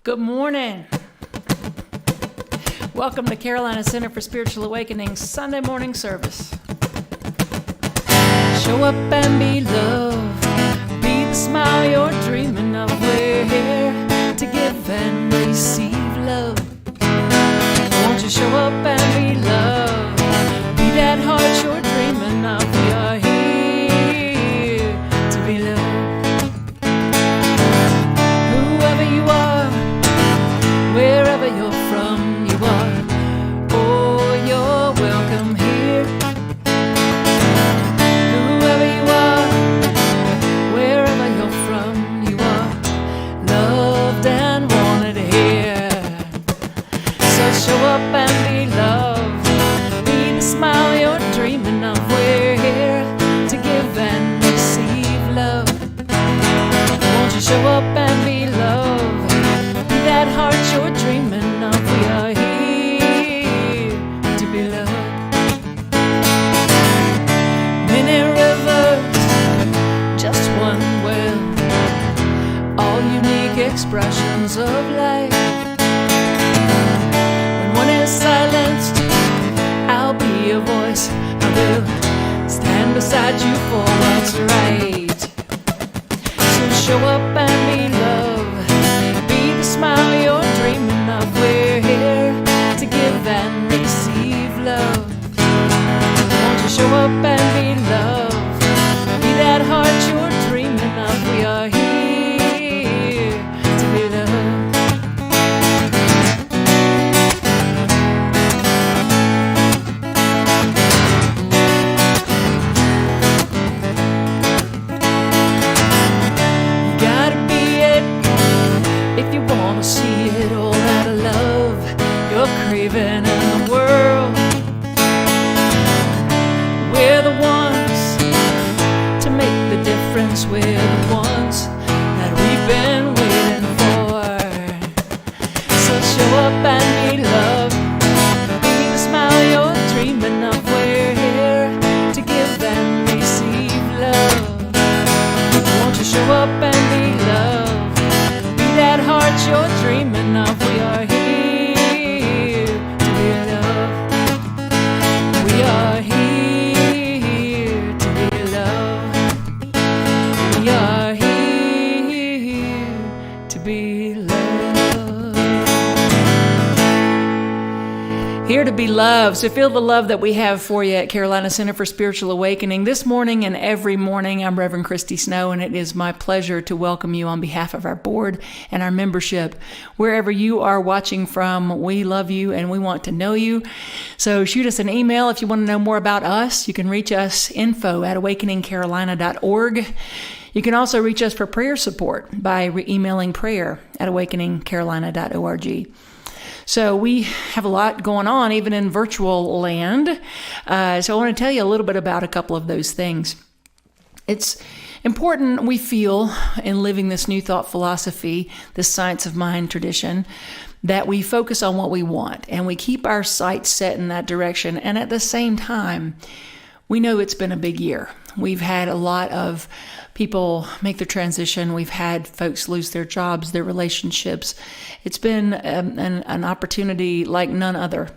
Good morning. Welcome to Carolina Center for Spiritual Awakening Sunday morning service. Show up and be loved. Be the smile you're dreaming of. We're here to give and receive love. Won't you show up and be loved? Be that heart you're dreaming of. We are here to be loved. Whoever you are, wherever you're from, you are. Oh, you're welcome here. Whoever you are, wherever you're from, you are loved and wanted here. So show up and be loved. Be the smile you're dreaming of. We're here to give and receive love. Won't you show up and be loved? Be that heart you're dreaming of. We are here to be loved. Many rivers, just one well, all unique expressions of life. When one is silenced, I'll be your voice. I will stand beside you for what's right. So show up and be loved. Be the smile you're dreaming of. We're here to give and receive love. Won't you show up and be loved? Be that heart you're dreaming of. We are here to be loved. You gotta be love. So feel the love that we have for you at Carolina Center for Spiritual Awakening. This morning and every morning, I'm Reverend Christy Snow, and it is my pleasure to welcome you on behalf of our board and our membership. Wherever you are watching from, we love you and we want to know you. So shoot us an email if you want to know more about us. You can reach us info@awakeningcarolina.org. You can also reach us for prayer support by emailing prayer@awakeningcarolina.org. So we have a lot going on, even in virtual land. So I want to tell you a little bit about a couple of those things. It's important, we feel, in living this new thought philosophy, this science of mind tradition, that we focus on what we want and we keep our sights set in that direction. And at the same time, we know it's been a big year. We've had a lot of people make the transition. We've had folks lose their jobs, their relationships. It's been an opportunity like none other.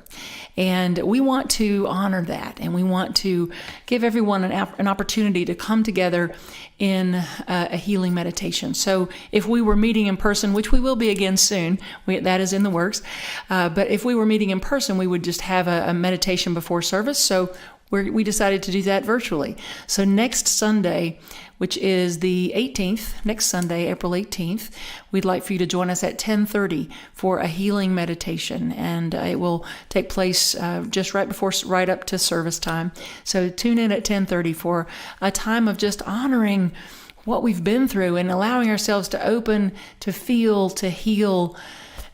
And we want to honor that. And we want to give everyone an opportunity to come together in a healing meditation. So if we were meeting in person, which we will be again soon, that is in the works. But if we were meeting in person, we would just have a meditation before service. So we decided to do that virtually. So next Sunday, which is the 18th, next Sunday, April 18th, we'd like for you to join us at 10:30 for a healing meditation. And it will take place just right up to service time. So tune in at 10:30 for a time of just honoring what we've been through and allowing ourselves to open, to feel, to heal,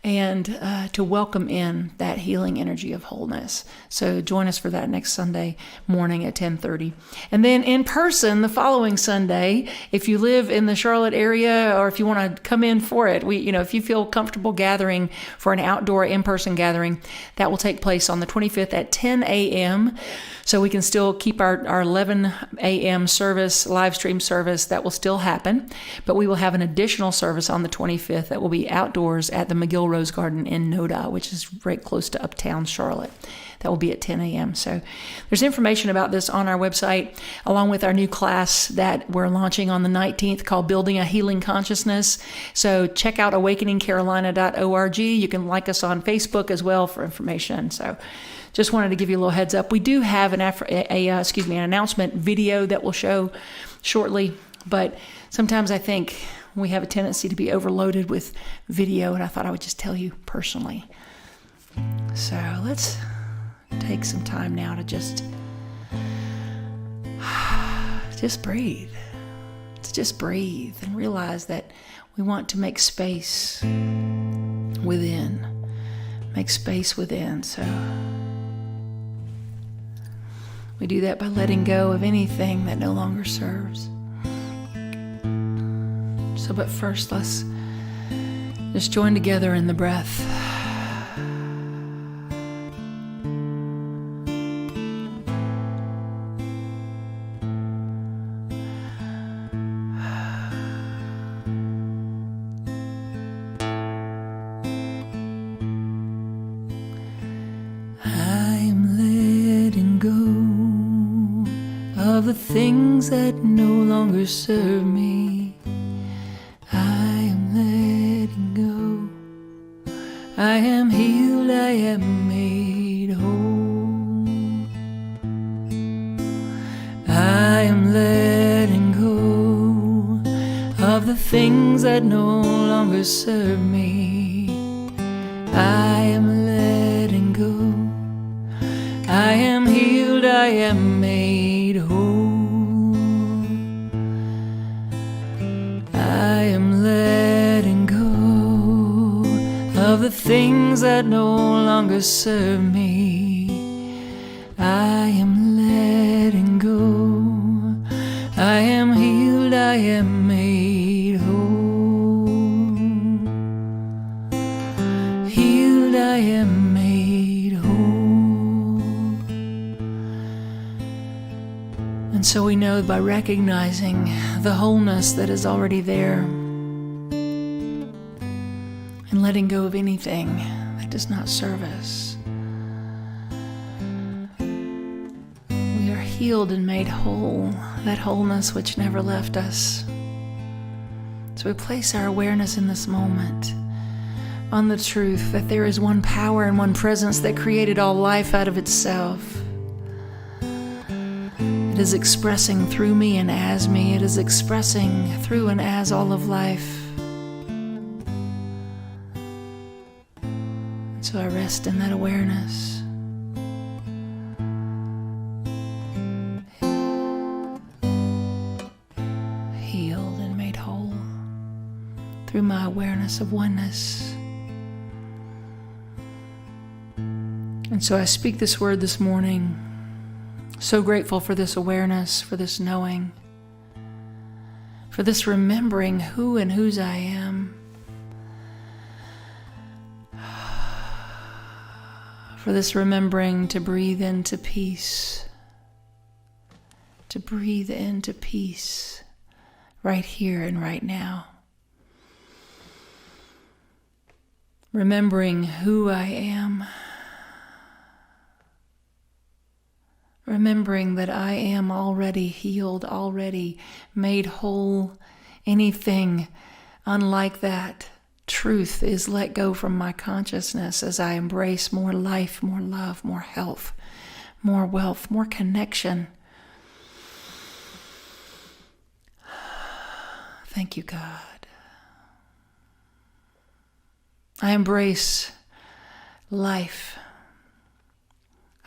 and to welcome in that healing energy of wholeness. So join us for that next Sunday morning at 10:30. And then in person the following Sunday, if you live in the Charlotte area or if you want to come in for it, if you feel comfortable gathering for an outdoor in-person gathering, that will take place on the 25th at 10 a.m. So we can still keep our 11 a.m. service, live stream service. That will still happen. But we will have an additional service on the 25th that will be outdoors at the McGill Rose Garden in Noda, which is right close to uptown Charlotte. That will be at 10 a.m. So there's information about this on our website, along with our new class that we're launching on the 19th called Building a Healing Consciousness. So check out awakeningcarolina.org. You can like us on Facebook as well for information. So just wanted to give you a little heads up. We do have an announcement video that we'll show shortly, but sometimes I think we have a tendency to be overloaded with video, and I thought I would just tell you personally. So let's take some time now to just breathe. To just breathe and realize that we want to make space within. Make space within. So we do that by letting go of anything that no longer serves. So, but first, let's just join together in the breath. Of the things that no longer serve me, I am letting go. I am healed, I am made whole. I am letting go of the things that no longer serve me. I am letting go. I am healed, I am made whole. I am letting go of the things that no longer serve me. I am letting go. I am healed, I am made whole. Healed, I am made whole. And so we know by recognizing the wholeness that is already there and letting go of anything that does not serve us, we are healed and made whole, that wholeness which never left us. So we place our awareness in this moment, on the truth that there is one power and one presence that created all life out of itself. It is expressing through me and as me. It is expressing through and as all of life. So I rest in that awareness. Healed and made whole through my awareness of oneness. And so I speak this word this morning. So grateful for this awareness, for this knowing, for this remembering who and whose I am, for this remembering to breathe into peace, to breathe into peace right here and right now. Remembering who I am. Remembering that I am already healed, already made whole. Anything unlike that truth is let go from my consciousness as I embrace more life, more love, more health, more wealth, more connection. Thank you, God. I embrace life.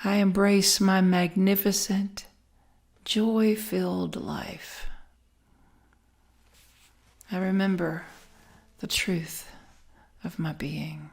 I embrace my magnificent, joy-filled life. I remember the truth of my being.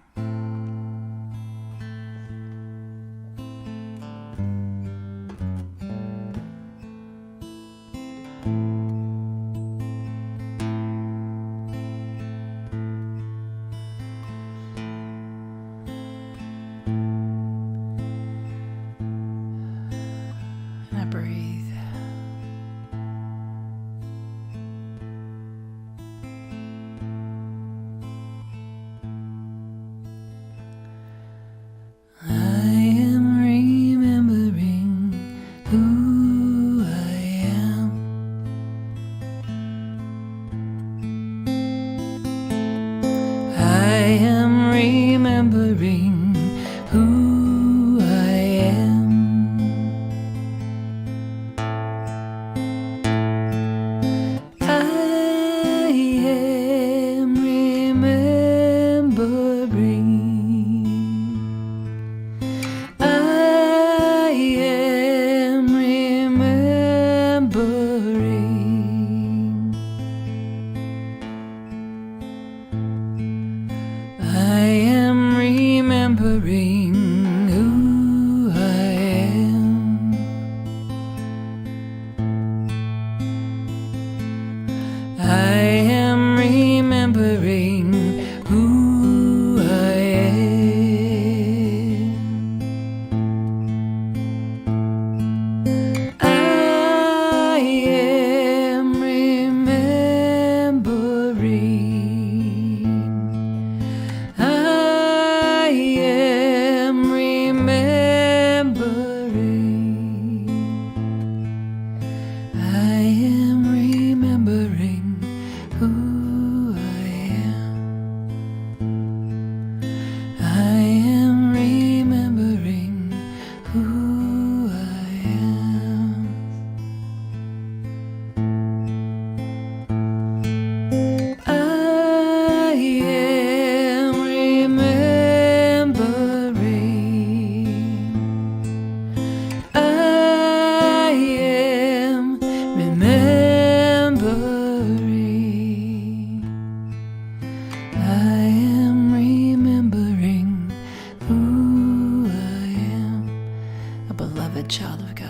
Child of God.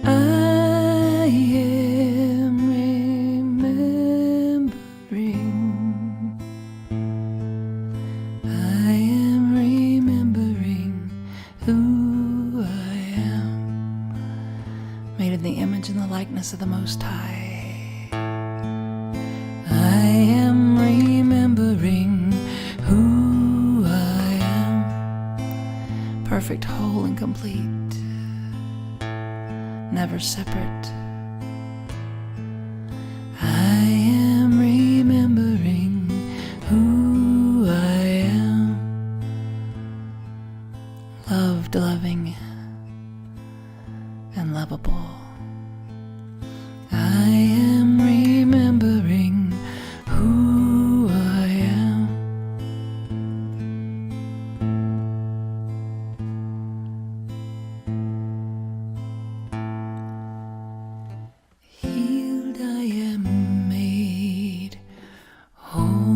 I am remembering. I am remembering who I am. Made in the image and the likeness of the Most High. I am remembering who perfect, whole, and complete, never separate. I am remembering. loved, loving, and lovable. I am remembering who I am. Healed, I am made whole.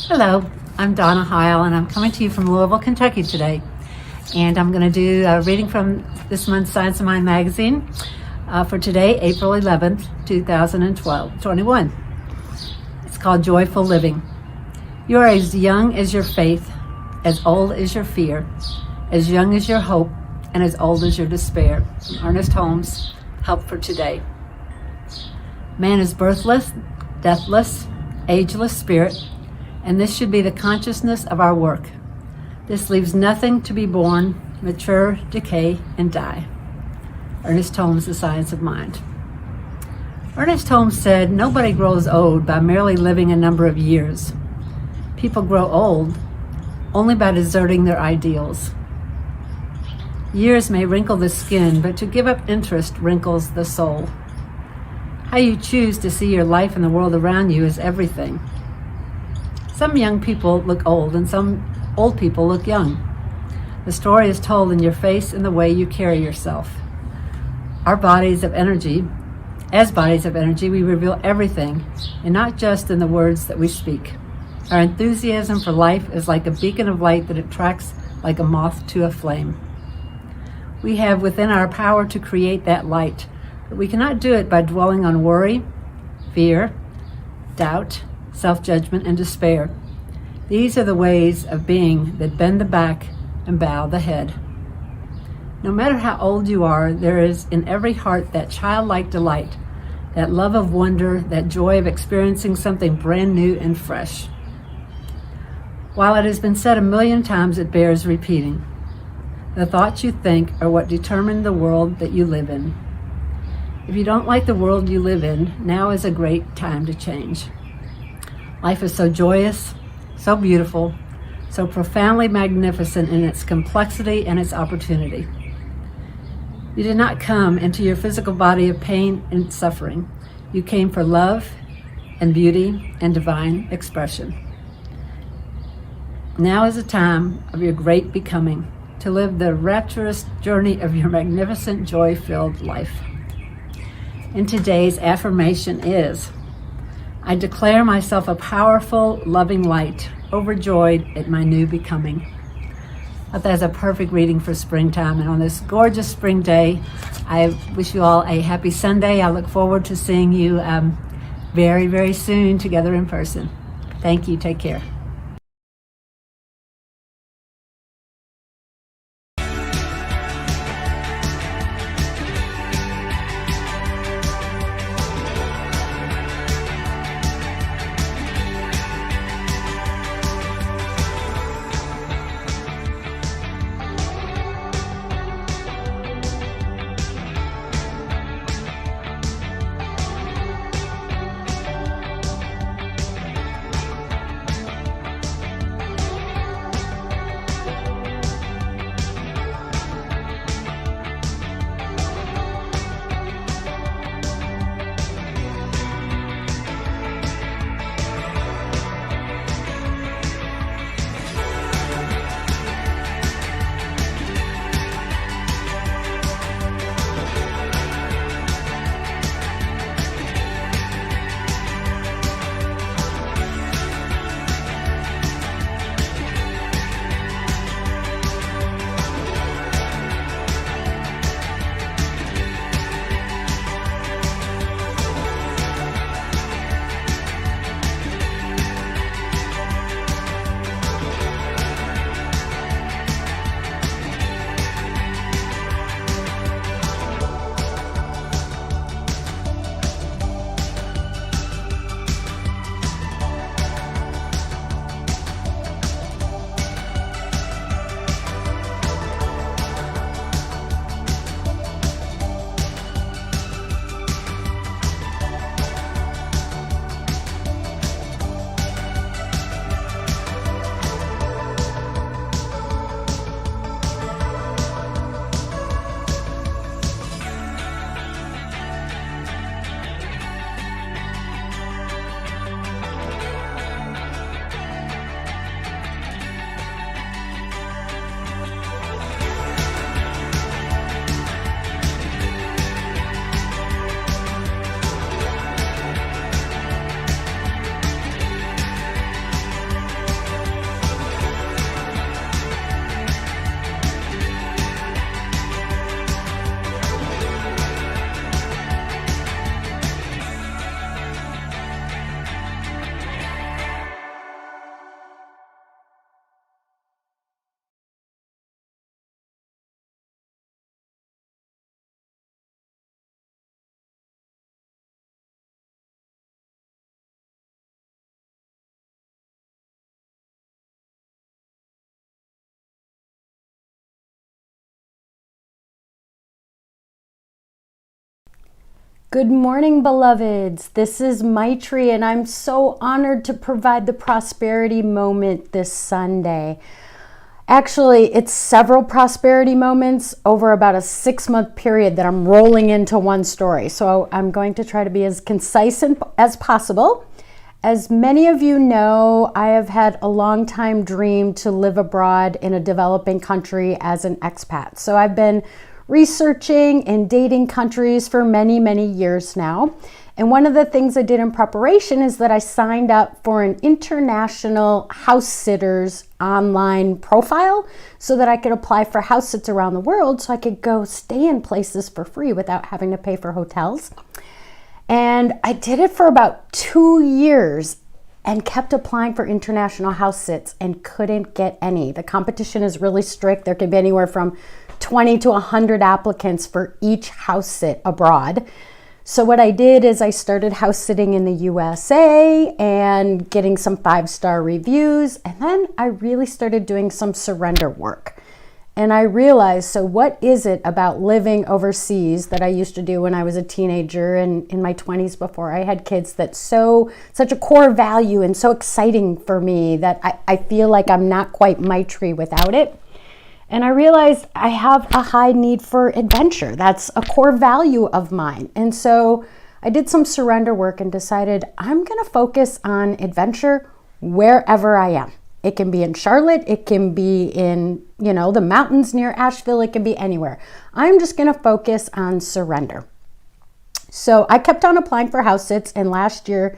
Hello, I'm Donna Heil, and I'm coming to you from Louisville, Kentucky today. And I'm going to do a reading from this month's Science of Mind magazine for today, April 11th, 2021. It's called Joyful Living. You are as young as your faith, as old as your fear, as young as your hope, and as old as your despair. From Ernest Holmes, Help for Today. Man is birthless, deathless, ageless spirit, and this should be the consciousness of our work. This leaves nothing to be born, mature, decay, and die. Ernest Holmes, The Science of Mind. Ernest Holmes said, nobody grows old by merely living a number of years. People grow old only by deserting their ideals. Years may wrinkle the skin, but to give up interest wrinkles the soul. How you choose to see your life and the world around you is everything. Some young people look old and some old people look young. The story is told in your face and the way you carry yourself. As bodies of energy, we reveal everything, and not just in the words that we speak. Our enthusiasm for life is like a beacon of light that attracts like a moth to a flame. We have within our power to create that light, but we cannot do it by dwelling on worry, fear, doubt, self-judgment, and despair. These are the ways of being that bend the back and bow the head. No matter how old you are, there is in every heart that childlike delight, that love of wonder, that joy of experiencing something brand new and fresh. While it has been said 1,000,000 times, it bears repeating. The thoughts you think are what determine the world that you live in. If you don't like the world you live in, now is a great time to change. Life is so joyous, so beautiful, so profoundly magnificent in its complexity and its opportunity. You did not come into your physical body of pain and suffering. You came for love and beauty and divine expression. Now is the time of your great becoming, to live the rapturous journey of your magnificent, joy-filled life. And today's affirmation is, I declare myself a powerful, loving light, overjoyed at my new becoming. I thought that's a perfect reading for springtime. And on this gorgeous spring day, I wish you all a happy Sunday. I look forward to seeing you very, very soon together in person. Thank you. Take care. Good morning, beloveds. This is Maitri, and I'm so honored to provide the prosperity moment this Sunday. Actually, it's several prosperity moments over about a 6-month period that I'm rolling into one story. So I'm going to try to be as concise as possible. As many of you know, I have had a long time dream to live abroad in a developing country as an expat. So I've been researching and dating countries for many, many years now. And one of the things I did in preparation is that I signed up for an international house sitters online profile so that I could apply for house sits around the world so I could go stay in places for free without having to pay for hotels. And I did it for about 2 years and kept applying for international house sits and couldn't get any. The competition is really strict. There can be anywhere from 20 to 100 applicants for each house sit abroad. So what I did is I started house sitting in the USA and getting some 5-star reviews. And then I really started doing some surrender work. And I realized, so what is it about living overseas that I used to do when I was a teenager and in my 20s before I had kids that's such a core value and so exciting for me that I feel like I'm not quite Maitri without it. And I realized I have a high need for adventure. That's a core value of mine. And so I did some surrender work and decided I'm going to focus on adventure wherever I am. It can be in Charlotte. It can be in, the mountains near Asheville. It can be anywhere. I'm just going to focus on surrender. So I kept on applying for house sits, and last year,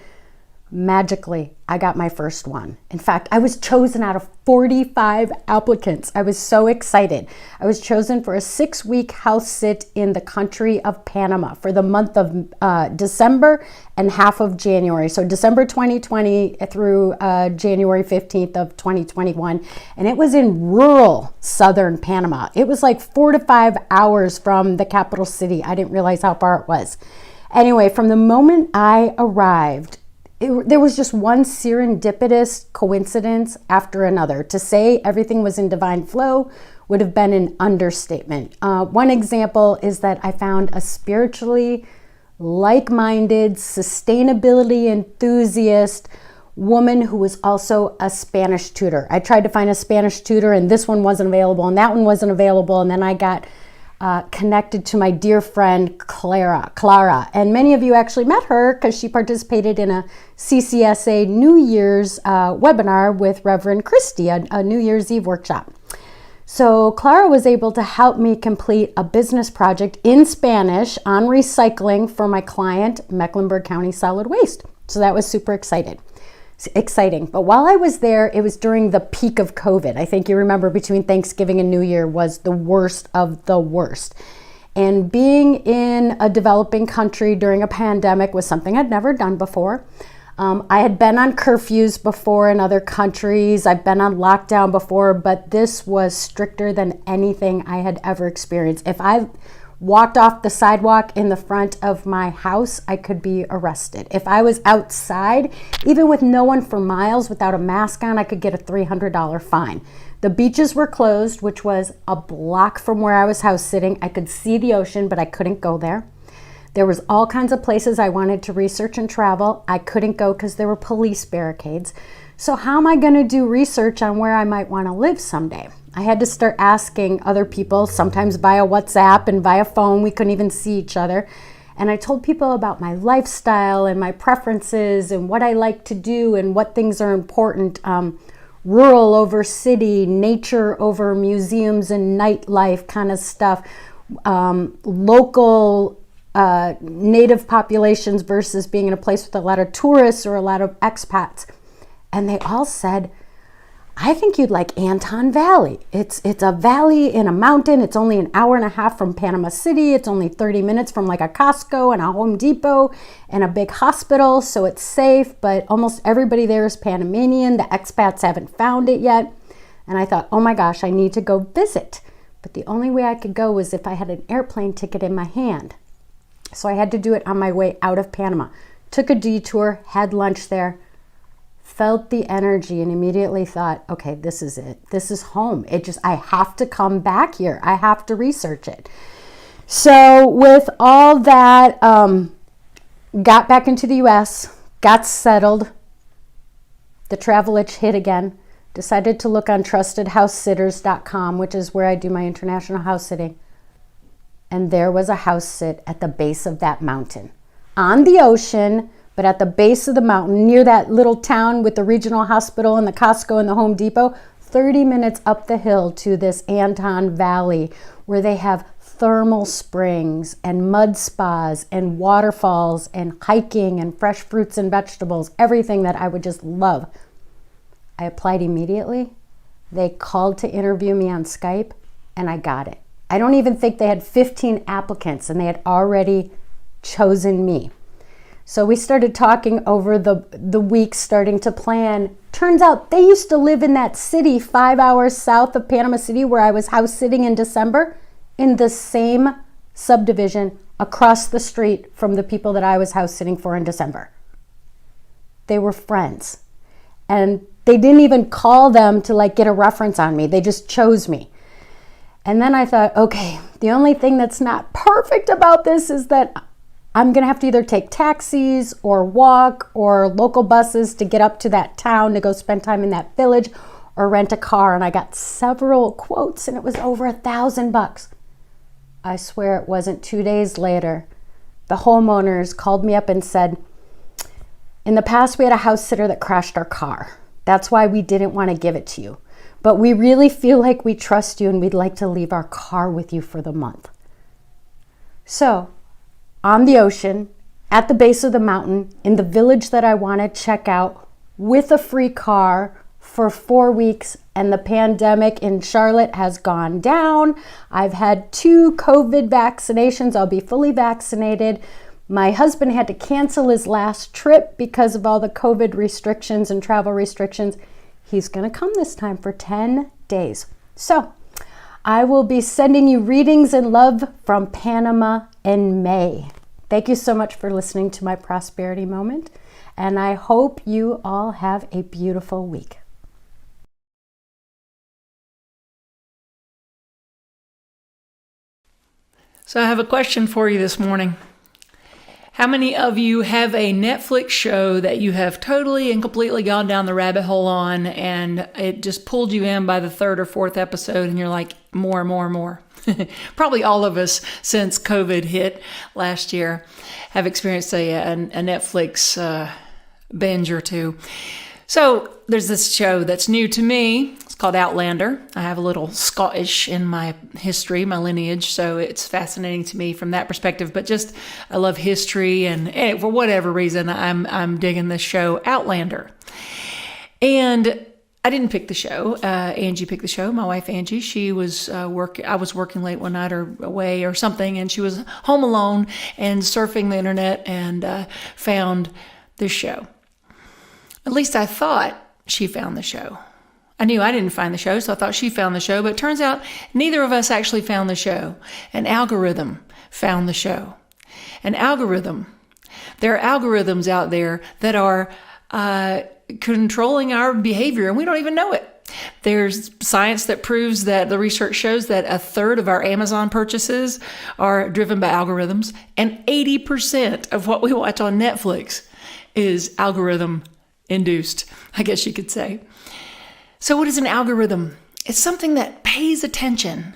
magically, I got my first one. In fact, I was chosen out of 45 applicants. I was so excited. I was chosen for a 6-week house sit in the country of Panama for the month of December and half of January. So December 2020 through January 15th of 2021. And it was in rural southern Panama. It was like 4 to 5 hours from the capital city. I didn't realize how far it was. Anyway, from the moment I arrived, there was just one serendipitous coincidence after another. To say everything was in divine flow would have been an understatement. One example is that I found a spiritually like-minded, sustainability enthusiast woman who was also a Spanish tutor. I tried to find a Spanish tutor and this one wasn't available and that one wasn't available, and then I got connected to my dear friend Clara, and many of you actually met her because she participated in a CCSA New Year's webinar with Reverend Christy, a New Year's Eve workshop. So Clara was able to help me complete a business project in Spanish on recycling for my client, Mecklenburg County Solid Waste. So that was super exciting. But while I was there, it was during the peak of COVID. I think you remember between Thanksgiving and New Year was the worst of the worst. And being in a developing country during a pandemic was something I'd never done before. I had been on curfews before in other countries. I've been on lockdown before, but this was stricter than anything I had ever experienced. If I walked off the sidewalk in the front of my house, I could be arrested. If I was outside, even with no one for miles without a mask on, I could get a $300 fine. The beaches were closed, which was a block from where I was house sitting. I could see the ocean, but I couldn't go there. There was all kinds of places I wanted to research and travel. I couldn't go because there were police barricades. So how am I going to do research on where I might want to live someday? I had to start asking other people, sometimes via WhatsApp and via phone. We couldn't even see each other. And I told people about my lifestyle and my preferences and what I like to do and what things are important. Rural over city, nature over museums and nightlife kind of stuff. Local native populations versus being in a place with a lot of tourists or a lot of expats. And they all said, I think you'd like Anton Valley. It's a valley in a mountain. It's only an hour and a half from Panama City. It's only 30 minutes from like a Costco and a Home Depot and a big hospital. So it's safe, but almost everybody there is Panamanian. The expats haven't found it yet. And I thought, oh my gosh, I need to go visit. But the only way I could go was if I had an airplane ticket in my hand. So I had to do it on my way out of Panama. Took a detour, had lunch there, felt the energy and immediately thought, okay, this is it. This is home. I have to come back here. I have to research it. So with all that got back into the US, got settled. The travel itch hit again. Decided to look on trustedhousesitters.com, which is where I do my international house sitting. And there was a house sit at the base of that mountain. On the ocean, but at the base of the mountain, near that little town with the regional hospital and the Costco and the Home Depot, 30 minutes up the hill to this Anton Valley, where they have thermal springs and mud spas and waterfalls and hiking and fresh fruits and vegetables, everything that I would just love. I applied immediately. They called to interview me on Skype, and I got it. I don't even think they had 15 applicants, and they had already chosen me. So we started talking over the weeks, starting to plan. Turns out they used to live in that city 5 hours south of Panama City where I was house sitting in December, in the same subdivision across the street from the people that I was house sitting for in December. They were friends. And they didn't even call them to like get a reference on me. They just chose me. And then I thought, okay, the only thing that's not perfect about this is that I'm going to have to either take taxis or walk or local buses to get up to that town to go spend time in that village or rent a car. And I got several quotes and it was over $1,000. I swear it wasn't 2 days later. The homeowners called me up and said, in the past we had a house sitter that crashed our car. That's why we didn't want to give it to you. But we really feel like we trust you and we'd like to leave our car with you for the month. So, on the ocean, at the base of the mountain, in the village that I want to check out, with a free car for 4 weeks, and the pandemic in Charlotte has gone down. I've had 2 COVID vaccinations. I'll be fully vaccinated. My husband had to cancel his last trip because of all the COVID restrictions and travel restrictions. He's going to come this time for 10 days. So I will be sending you readings and love from Panama in May. Thank you so much for listening to my prosperity moment, and I hope you all have a beautiful week. So I have a question for you this morning. How many of you have a Netflix show that you have totally and completely gone down the rabbit hole on, and it just pulled you in by the 3rd or 4th episode, and you're like, more? Probably all of us, since COVID hit last year, have experienced a Netflix binge or two. So there's this show that's new to me. It's called Outlander. I have a little Scottish in my history, my lineage, so it's fascinating to me from that perspective. But just, I love history, and for whatever reason, I'm digging this show, Outlander. And I didn't pick the show. Angie picked the show. My wife Angie. She was I was working late one night or away or something, and she was home alone and surfing the internet and found this show. At least I thought she found the show. I knew I didn't find the show, so I thought she found the show. But it turns out neither of us actually found the show. An algorithm found the show. An algorithm. There are algorithms out there that are controlling our behavior, and we don't even know it. There's science that proves that the research shows that 1/3 of our Amazon purchases are driven by algorithms, and 80% of what we watch on Netflix is algorithm induced, I guess you could say. So what is an algorithm? It's something that pays attention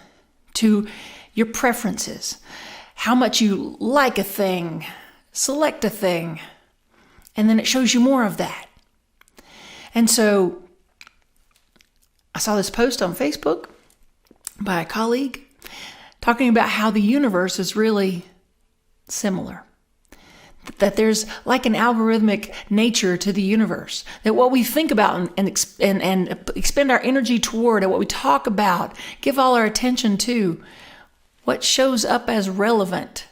to your preferences, how much you like a thing, select a thing, and then it shows you more of that. And so I saw this post on Facebook by a colleague talking about how the universe is really similar. That there's like an algorithmic nature to the universe. That what we think about and expend our energy toward, and what we talk about, give all our attention to, what shows up as relevant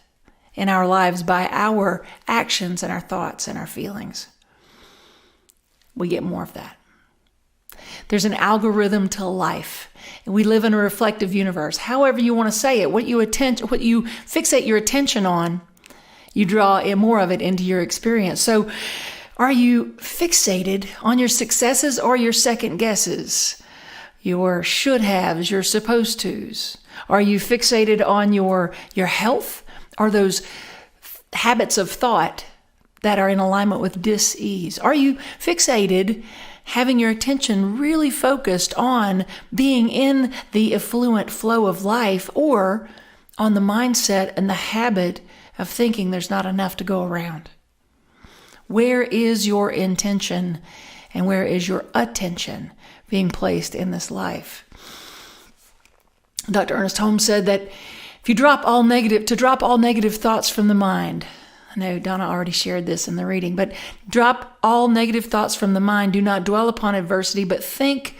in our lives by our actions and our thoughts and our feelings. We get more of that. There's an algorithm to life. And we live in a reflective universe. However you want to say it, what you fixate your attention on, you draw more of it into your experience. So are you fixated on your successes or your second guesses? Your should haves, your supposed tos? Are you fixated on your health? Are those habits of thought that are in alignment with dis-ease? Are you fixated, having your attention really focused on being in the affluent flow of life, or on the mindset and the habit of thinking there's not enough to go around? Where is your intention and where is your attention being placed in this life? Dr. Ernest Holmes said that if you drop all negative thoughts from the mind, I know Donna already shared this in the reading, but drop all negative thoughts from the mind. Do not dwell upon adversity, but think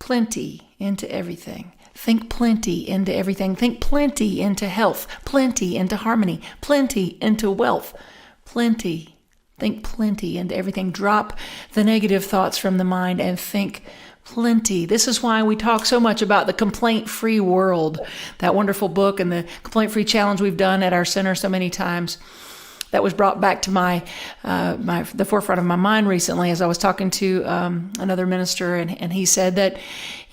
plenty into everything. Think plenty into everything. Think plenty into health, plenty into harmony, plenty into wealth, plenty. Think plenty into everything. Drop the negative thoughts from the mind and think plenty. This is why we talk so much about the complaint-free world, that wonderful book and the complaint-free challenge we've done at our center so many times. That was brought back to the forefront of my mind recently as I was talking to another minister, and he said that,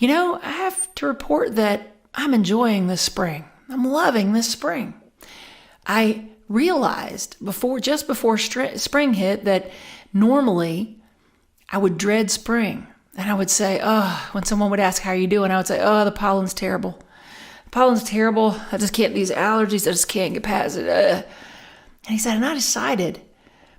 I have to report that I'm enjoying this spring. I'm loving this spring. I realized just before spring hit that normally I would dread spring. And I would say, when someone would ask, how are you doing? I would say, the pollen's terrible. The pollen's terrible. I just can't, these allergies, I just can't get past it. And he said, and I decided,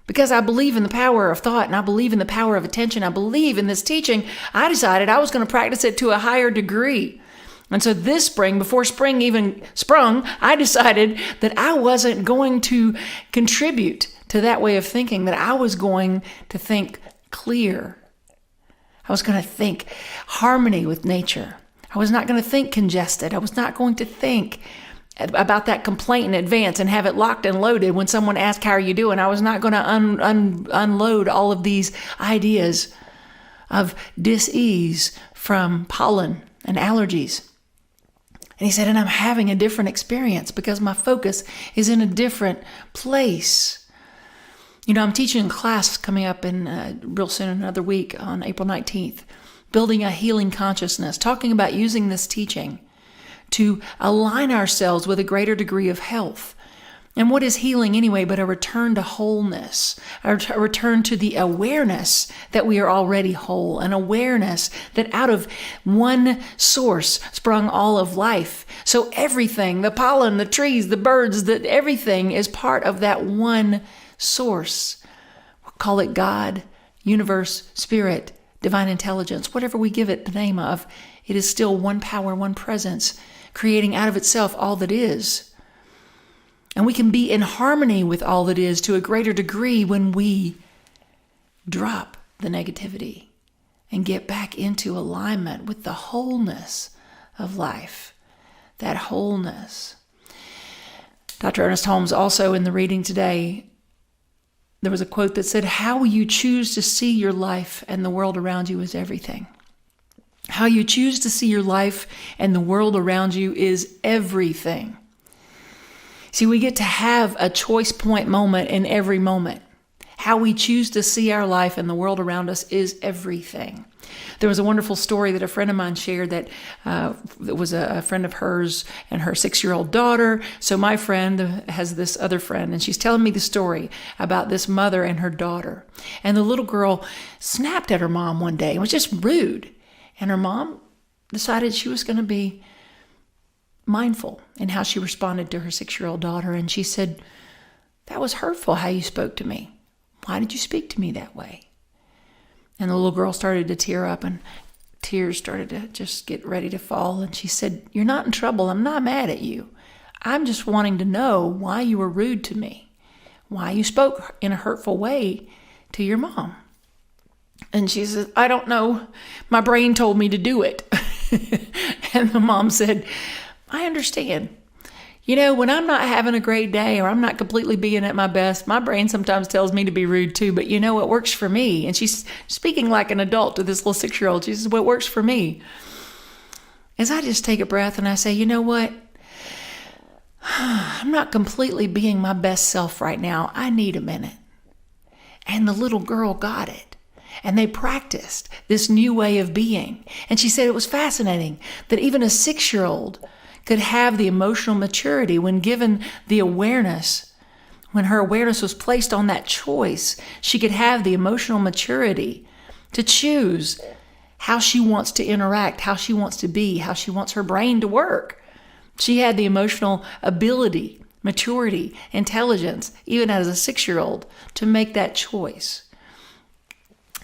because I believe in the power of thought and I believe in the power of attention, I believe in this teaching, I decided I was going to practice it to a higher degree. And so this spring, before spring even sprung, I decided that I wasn't going to contribute to that way of thinking, that I was going to think clear. I was going to think harmony with nature. I was not going to think congested. I was not going to think about that complaint in advance and have it locked and loaded when someone asked, how are you doing? I was not going to unload all of these ideas of dis-ease from pollen and allergies. And he said, and I'm having a different experience because my focus is in a different place. I'm teaching a class coming up in real soon, another week on April 19th, building a healing consciousness, talking about using this teaching to align ourselves with a greater degree of health. And what is healing anyway but a return to wholeness, a return to the awareness that we are already whole, an awareness that out of one source sprung all of life. So everything, the pollen, the trees, the birds, everything is part of that one source. We'll call it God, universe, spirit, divine intelligence, whatever we give it the name of. It is still one power, one presence, creating out of itself all that is. And we can be in harmony with all that is to a greater degree when we drop the negativity and get back into alignment with the wholeness of life, that wholeness. Dr. Ernest Holmes also in the reading today, there was a quote that said, how you choose to see your life and the world around you is everything. How you choose to see your life and the world around you is everything. See, we get to have a choice point moment in every moment. How we choose to see our life and the world around us is everything. There was a wonderful story that a friend of mine shared that was a friend of hers and her 6-year-old daughter. So my friend has this other friend, and she's telling me the story about this mother and her daughter. And the little girl snapped at her mom one day and was just rude. And her mom decided she was going to be mindful in how she responded to her 6-year-old daughter. And she said, that was hurtful how you spoke to me. Why did you speak to me that way? And the little girl started to tear up and tears started to just get ready to fall. And she said, you're not in trouble. I'm not mad at you. I'm just wanting to know why you were rude to me, why you spoke in a hurtful way to your mom. And she said, I don't know. My brain told me to do it. And the mom said, I understand. When I'm not having a great day or I'm not completely being at my best, my brain sometimes tells me to be rude too, but what works for me? And she's speaking like an adult to this little 6-year-old. She says, what works for me? As I just take a breath and I say, you know what? I'm not completely being my best self right now. I need a minute. And the little girl got it. And they practiced this new way of being. And she said it was fascinating that even a 6-year-old could have the emotional maturity when given the awareness, when her awareness was placed on that choice, she could have the emotional maturity to choose how she wants to interact, how she wants to be, how she wants her brain to work. She had the emotional ability, maturity, intelligence, even as a 6-year-old, to make that choice.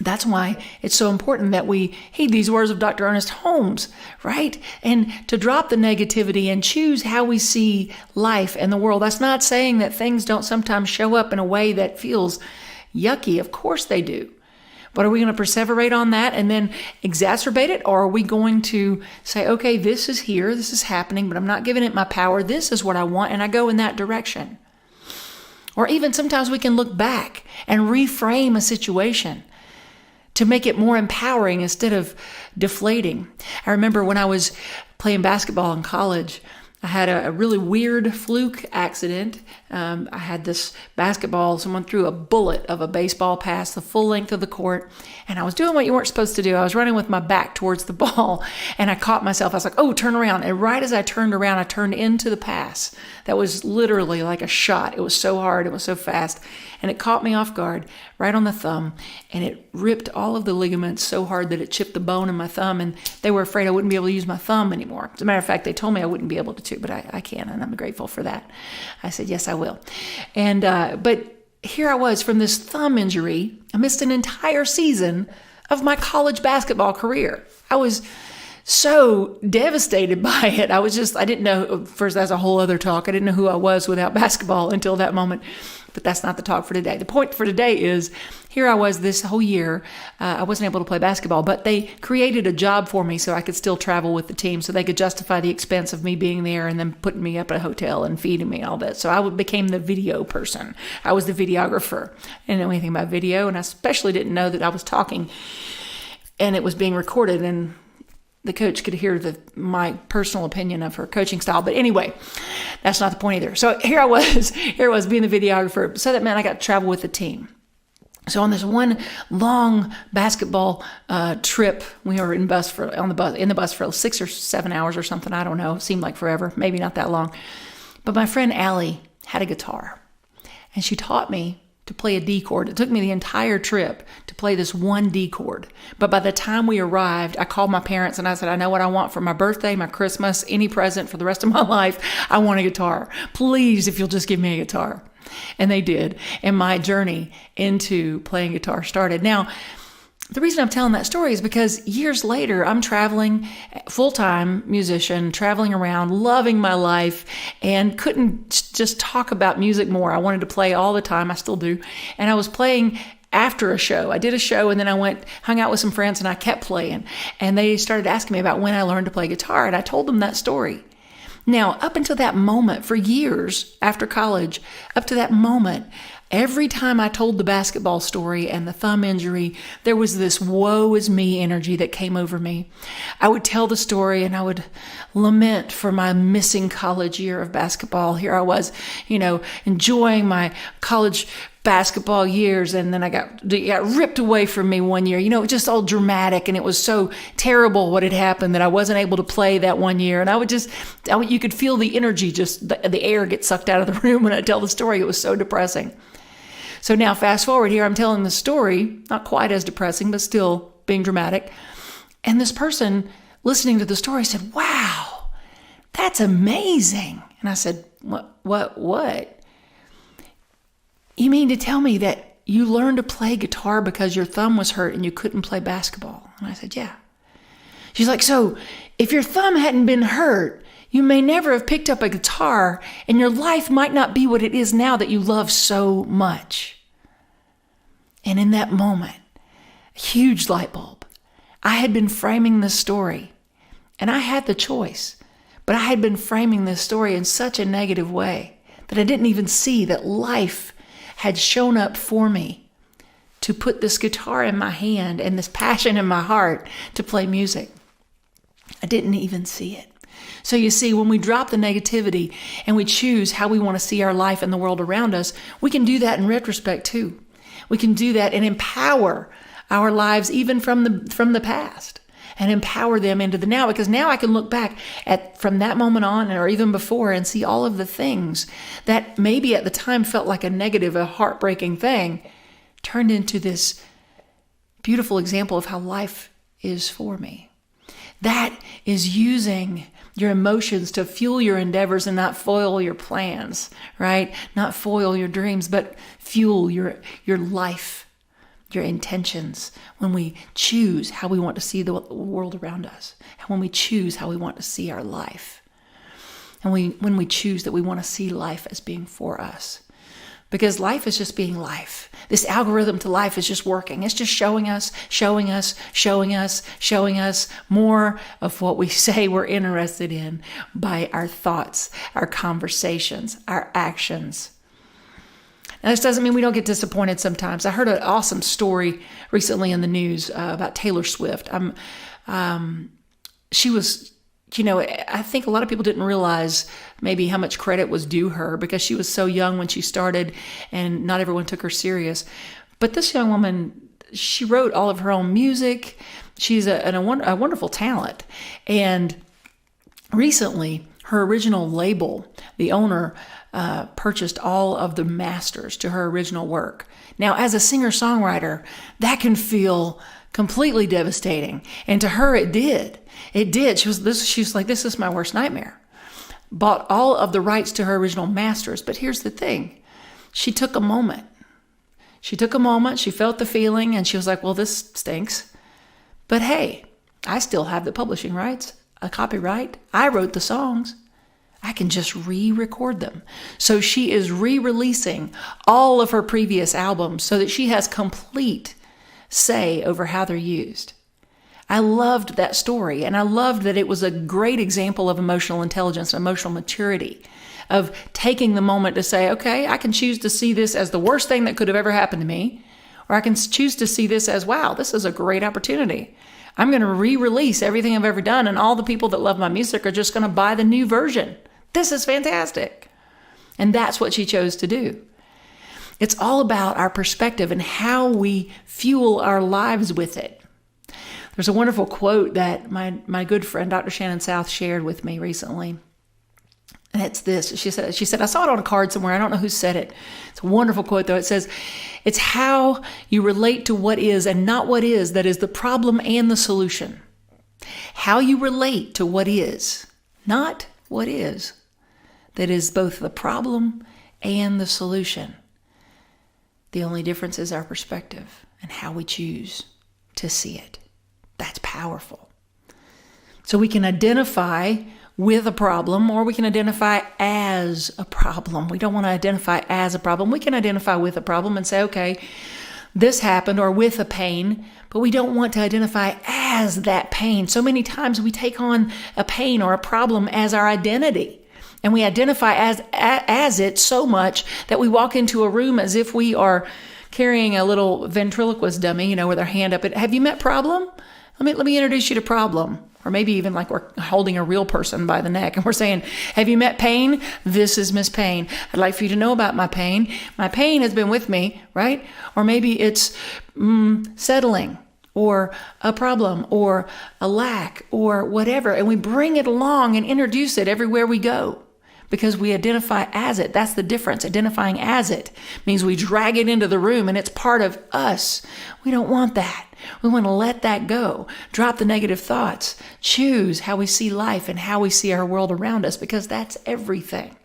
That's why it's so important that we heed these words of Dr. Ernest Holmes, right? And to drop the negativity and choose how we see life and the world. That's not saying that things don't sometimes show up in a way that feels yucky. Of course they do. But are we going to perseverate on that and then exacerbate it? Or are we going to say, okay, this is here, this is happening, but I'm not giving it my power. This is what I want, and I go in that direction. Or even sometimes we can look back and reframe a situation to make it more empowering instead of deflating. I remember when I was playing basketball in college, I had a really weird fluke accident. I had this basketball, someone threw a bullet of a baseball pass the full length of the court, and I was doing what you weren't supposed to do. I was running with my back towards the ball, and I caught myself. I was like, oh, turn around. And right as I turned around, I turned into the pass. That was literally like a shot. It was so hard. It was so fast. And it caught me off guard right on the thumb, and it ripped all of the ligaments so hard that it chipped the bone in my thumb, and they were afraid I wouldn't be able to use my thumb anymore. As a matter of fact, they told me I wouldn't be able to, but I can, and I'm grateful for that. I said, yes, I will. And but here I was from this thumb injury. I missed an entire season of my college basketball career. I was so devastated by it. I didn't know, first that's a whole other talk. I didn't know who I was without basketball until that moment. But that's not the talk for today. The point for today is, here I was this whole year. I wasn't able to play basketball, but they created a job for me so I could still travel with the team, so they could justify the expense of me being there and then putting me up at a hotel and feeding me and all that. So I became the video person. I was the videographer. I didn't know anything about video, and I especially didn't know that I was talking and it was being recorded, and the coach could hear my personal opinion of her coaching style. But anyway, that's not the point either. So here I was being the videographer. So that meant I got to travel with the team. So on this one long basketball trip, we were in the bus for 6 or 7 hours or something. I don't know. It seemed like forever. Maybe not that long. But my friend Allie had a guitar, and she taught me to play a D chord. It took me the entire trip to play this one D chord. But by the time we arrived, I called my parents and I said, I know what I want for my birthday, my Christmas, any present for the rest of my life. I want a guitar. Please, if you'll just give me a guitar. And they did. And my journey into playing guitar started. Now, the reason I'm telling that story is because years later, I'm traveling, full-time musician, traveling around, loving my life, and couldn't just talk about music more. I wanted to play all the time. I still do. And I was playing after a show. I did a show, and then I hung out with some friends, and I kept playing. And they started asking me about when I learned to play guitar, and I told them that story. Now, up until that moment, for years after college, up to that moment, every time I told the basketball story and the thumb injury, there was this woe is me energy that came over me. I would tell the story and I would lament for my missing college year of basketball. Here I was, enjoying my college basketball years, and then I got ripped away from me one year. Just all dramatic, and it was so terrible what had happened that I wasn't able to play that one year. And you could feel the energy, just the air get sucked out of the room when I tell the story. It was so depressing. So now fast forward here, I'm telling the story, not quite as depressing, but still being dramatic. And this person listening to the story said, wow, that's amazing. And I said, what? You mean to tell me that you learned to play guitar because your thumb was hurt and you couldn't play basketball? And I said, yeah. She's like, so if your thumb hadn't been hurt, you may never have picked up a guitar, and your life might not be what it is now that you love so much. And in that moment, a huge light bulb. I had been framing this story, and I had the choice, but I had been framing this story in such a negative way that I didn't even see that life had shown up for me to put this guitar in my hand and this passion in my heart to play music. I didn't even see it. So you see, when we drop the negativity and we choose how we want to see our life and the world around us, we can do that in retrospect too. We can do that and empower our lives even from the past. and empower them into the now, because now I can look back at from that moment on or even before and see all of the things that maybe at the time felt like a negative, a heartbreaking thing, turned into this beautiful example of how life is for me. That is using your emotions to fuel your endeavors and not foil your plans, right? Not foil your dreams, but fuel your life, your intentions, when we choose how we want to see the world around us, and when we choose how we want to see our life, and when we choose that we want to see life as being for us. Because life is just being life. This algorithm to life is just working. It's just showing us more of what we say we're interested in by our thoughts, our conversations, our actions. Now, this doesn't mean we don't get disappointed sometimes. I heard an awesome story recently in the news about Taylor Swift. She was, I think a lot of people didn't realize maybe how much credit was due her because she was so young when she started and not everyone took her serious. But this young woman, she wrote all of her own music. She's a wonderful talent. And recently, her original label, the owner, purchased all of the masters to her original work. Now, as a singer-songwriter, that can feel completely devastating. And to her, it did. It did. She was like, this is my worst nightmare. Bought all of the rights to her original masters. But here's the thing. She took a moment. She felt the feeling, and she was like, well, this stinks. But hey, I still have the publishing rights, a copyright. I wrote the songs. I can just re-record them. So she is re-releasing all of her previous albums so that she has complete say over how they're used. I loved that story, and I loved that it was a great example of emotional intelligence, emotional maturity, of taking the moment to say, okay, I can choose to see this as the worst thing that could have ever happened to me, or I can choose to see this as, wow, this is a great opportunity. I'm going to re-release everything I've ever done, and all the people that love my music are just going to buy the new version. This is fantastic. And that's what she chose to do. It's all about our perspective and how we fuel our lives with it. There's a wonderful quote that my good friend, Dr. Shannon South, shared with me recently. And it's this. She said, I saw it on a card somewhere. I don't know who said it. It's a wonderful quote, though. It says, it's how you relate to what is and not what is that is the problem and the solution. How you relate to what is, not what is, that is both the problem and the solution. The only difference is our perspective and how we choose to see it. That's powerful. So we can identify with a problem, or we can identify as a problem. We don't want to identify as a problem. We can identify with a problem and say, okay, this happened, or with a pain, but we don't want to identify as that pain. So many times we take on a pain or a problem as our identity. And we identify as it so much that we walk into a room as if we are carrying a little ventriloquist dummy, with our hand up. Have you met problem? Let me introduce you to problem. Or maybe even like we're holding a real person by the neck and we're saying, have you met pain? This is Miss Pain. I'd like for you to know about my pain. My pain has been with me, right? Or maybe it's settling, or a problem, or a lack, or whatever. And we bring it along and introduce it everywhere we go because we identify as it. That's the difference. Identifying as it means we drag it into the room and it's part of us. We don't want that. We want to let that go. Drop the negative thoughts. Choose how we see life and how we see our world around us, because that's everything.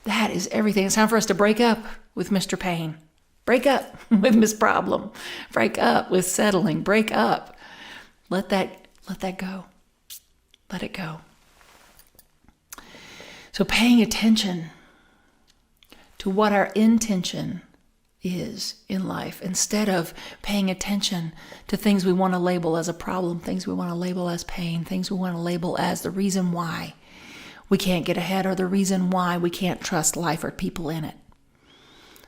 That is everything. It's time for us to break up with Mr. Pain. Break up with Miss Problem. Break up with settling. Break up. Let that go. Let it go. So paying attention to what our intention is in life, instead of paying attention to things we want to label as a problem, things we want to label as pain, things we want to label as the reason why we can't get ahead, or the reason why we can't trust life or people in it.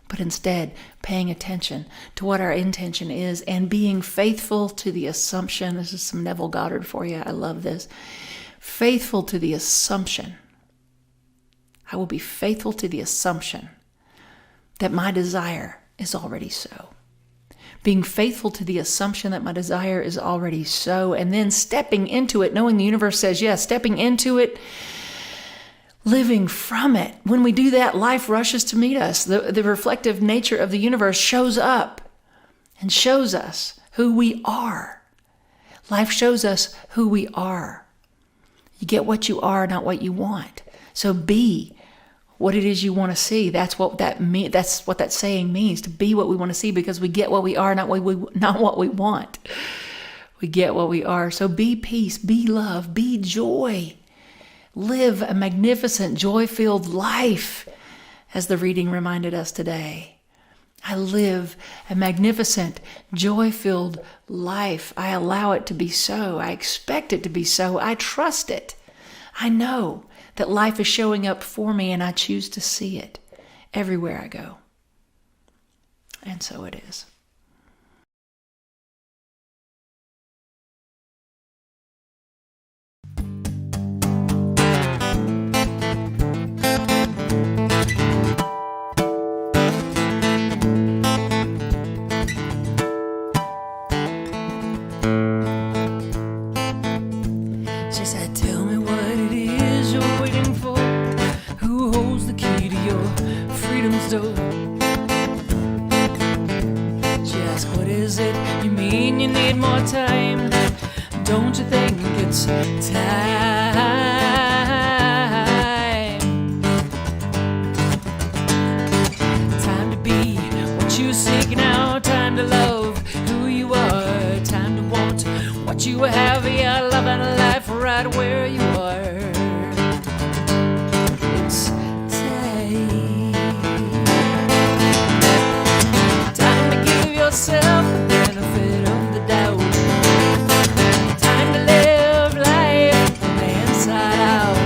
But instead, paying attention to what our intention is and being faithful to the assumption. This is some Neville Goddard for you. I love this. Faithful to the assumption. I will be faithful to the assumption that my desire is already so. being faithful to the assumption that my desire is already so, and then stepping into it, knowing the universe says yes, stepping into it, living from it. When we do that, life rushes to meet us. The reflective nature of the universe shows up and shows us who we are. Life shows us who we are. You get what you are, not what you want. So be what it is you want to see. That's what that saying means, to be what we want to see, because we get what we are, not what we want. We get what we are. So be peace, be love, be joy. Live a magnificent, joy-filled life, as the reading reminded us today. I live a magnificent, joy-filled life. I allow it to be so. I expect it to be so. I trust it. I know that life is showing up for me, and I choose to see it everywhere I go. And so it is. She said, tell me what it is you're waiting for. Who holds the key to your freedom's door? She asked, what is it you mean you need more time? Don't you think it's time? Time to be what you seek now. Time to love who you are. Time to want what you have. Yeah, love and life right where you are. It's time. Time to give yourself the benefit of the doubt. Time to live life from the inside out.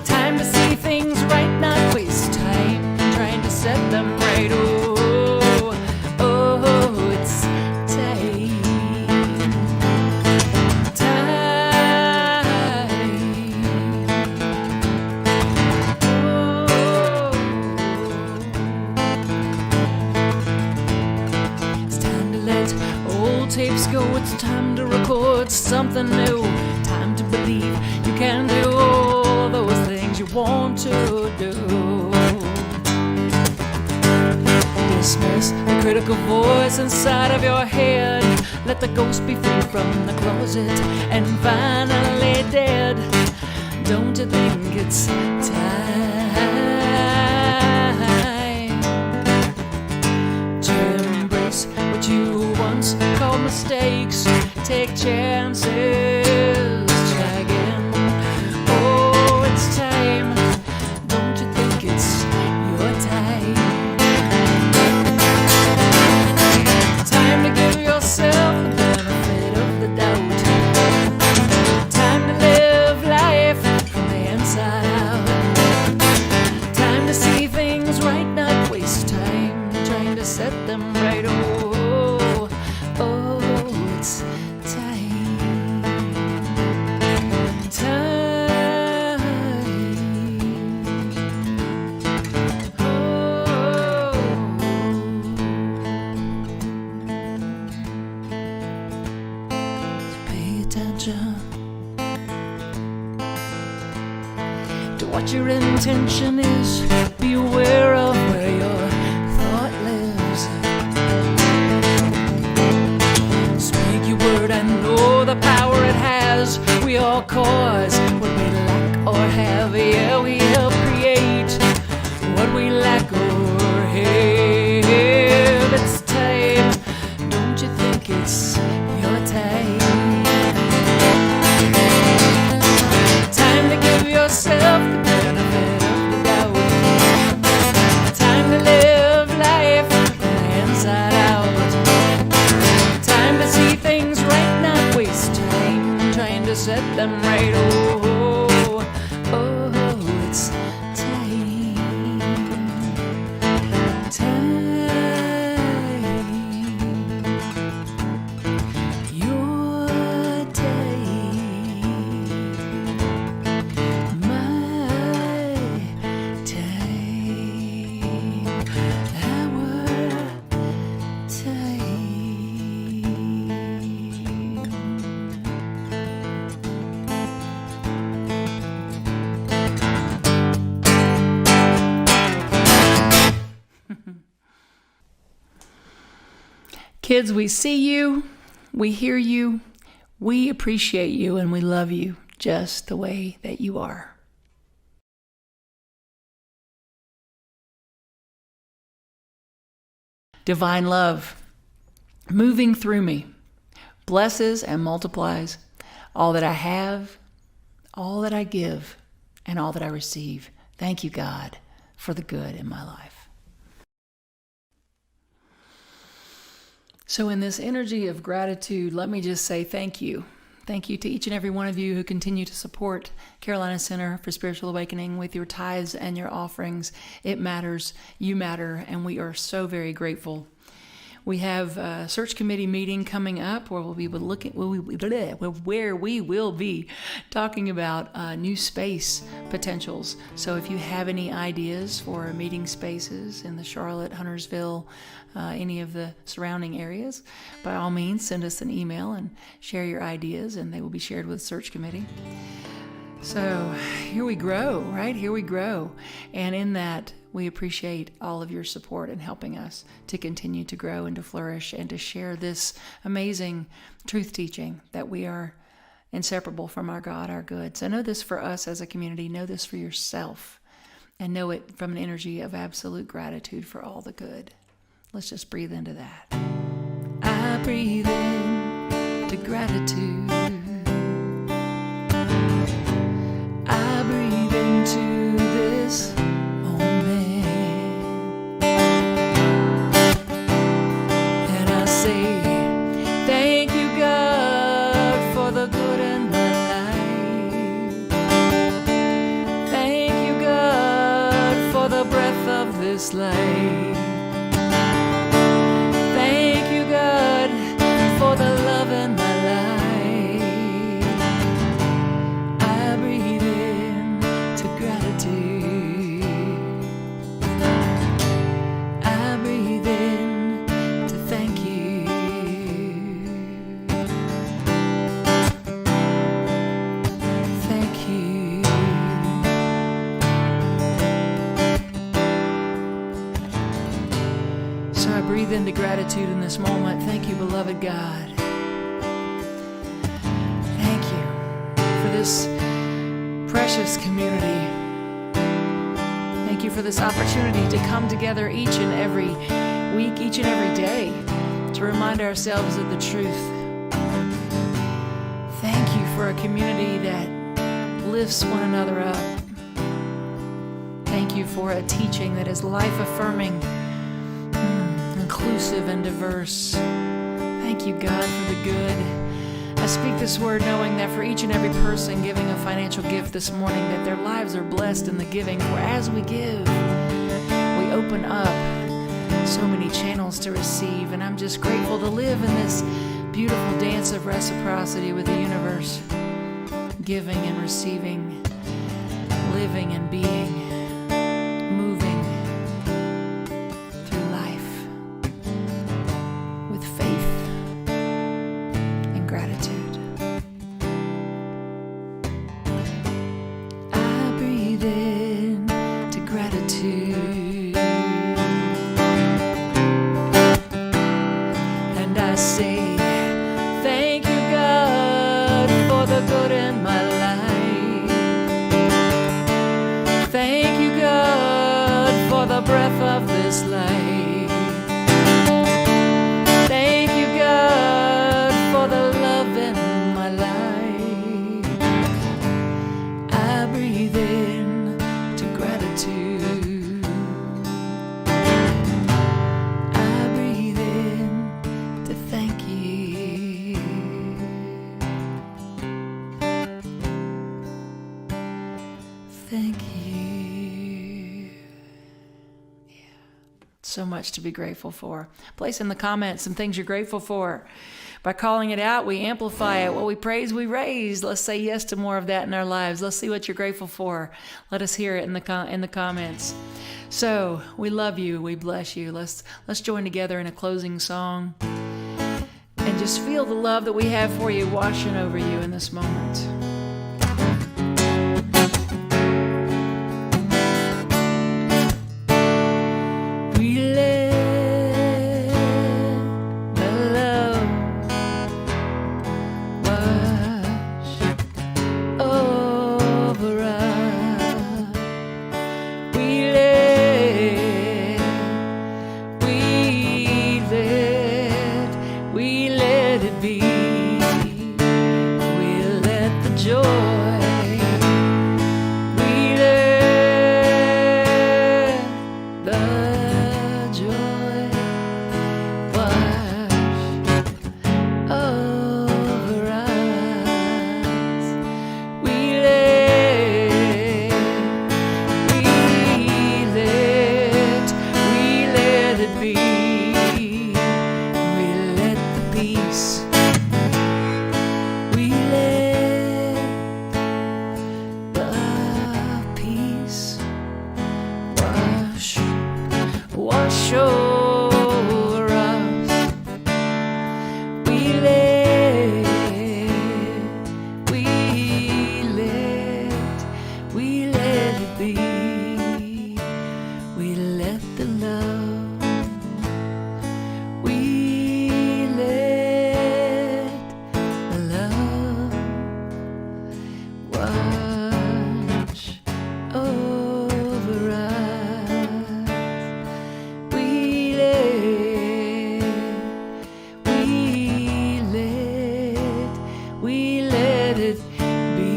Time to see things right, not waste time trying to set them right. Oh, it's time. It's time to let old tapes go. It's time to record something new. Time to believe you can do all those things you want to do. Dismiss the critical voice inside of your head. Let the ghost be free from the closet and finally dead. Don't you think it's time to embrace what you once called mistakes? Take chances, try again. Oh, it's time. Don't you think it's your time? Time to give yourself the benefit of the doubt. Time to live life from the inside out. Time to see things right, not waste time trying to set them right. Oh, it's time. Time. Pay attention to what your intention is. Be aware of where your thought lives. Speak your word and know the power it has. We all cause what we lack or have. Yeah, we help create what we lack or have. It's time. Don't you think it's your time? Time to give yourself the benefit of the doubt. Time to live life from the inside out. Time to see things right, not waste time trying to set them right. Oh, it's time. Your time. My time. Our time. Kids, we see you, we hear you, we appreciate you, and we love you just the way that you are. Divine love, moving through me, blesses and multiplies all that I have, all that I give, and all that I receive. Thank you, God, for the good in my life. So in this energy of gratitude, let me just say thank you. Thank you to each and every one of you who continue to support Carolina Center for Spiritual Awakening with your tithes and your offerings. It matters, you matter, and we are so very grateful. We have a search committee meeting coming up where we will be talking about new space potentials. So if you have any ideas for meeting spaces in the Charlotte, Huntersville, any of the surrounding areas, by all means, send us an email and share your ideas, and they will be shared with the search committee. So here we grow, right? Here we grow. And in that, we appreciate all of your support in helping us to continue to grow and to flourish and to share this amazing truth teaching that we are inseparable from our God, our good. So know this for us as a community. Know this for yourself. And know it from an energy of absolute gratitude for all the good. Let's just breathe into that. I breathe in to gratitude. I breathe into this moment, and I say, thank you, God, for the good in my life. Thank you, God, for the breath of this life. Thank you, God, for the love in my life. Breathe into gratitude in this moment. Thank you, beloved God. Thank you for this precious community. Thank you for this opportunity to come together each and every week, each and every day, to remind ourselves of the truth. Thank you for a community that lifts one another up. Thank you for a teaching that is life-affirming, inclusive and diverse. Thank you, God, for the good. I speak this word knowing that for each and every person giving a financial gift this morning, that their lives are blessed in the giving. For as we give, we open up so many channels to receive. And I'm just grateful to live in this beautiful dance of reciprocity with the universe, giving and receiving, living and being. So much to be grateful for. Place in the comments some things you're grateful for. By calling it out, we amplify it. What we praise, we raise. Let's say yes to more of that in our lives. Let's see what you're grateful for. Let us hear it in the comments. So we love you. We bless you. Let's join together in a closing song and just feel the love that we have for you washing over you in this moment. the joy wash over us. We let it be. We let the peace. We let the peace wash over us. We let it be. We let the love. We let the love wash over us. We let it be.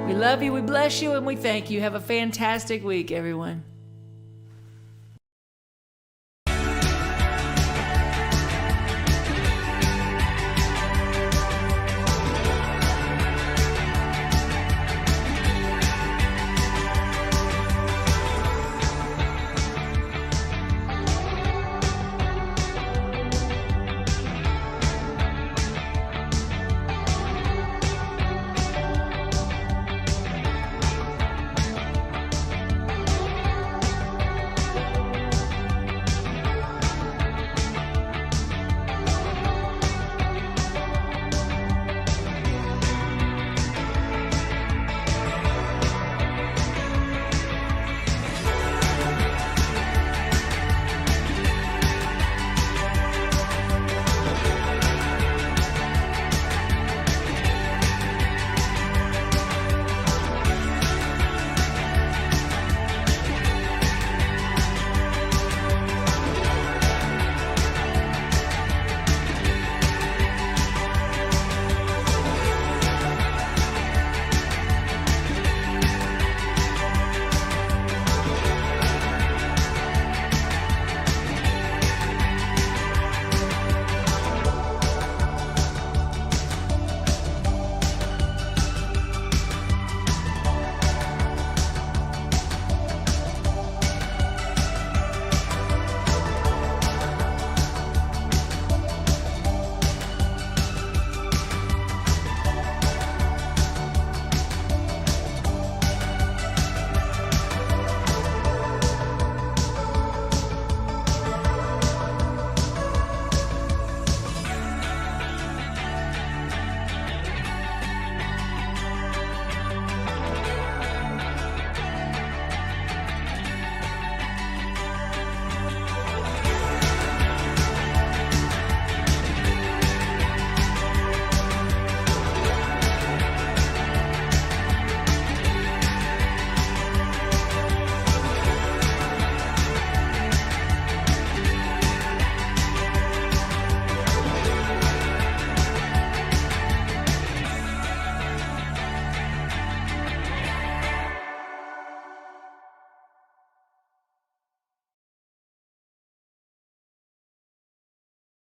We love you, we bless you, and we thank you. Have a fantastic week, everyone.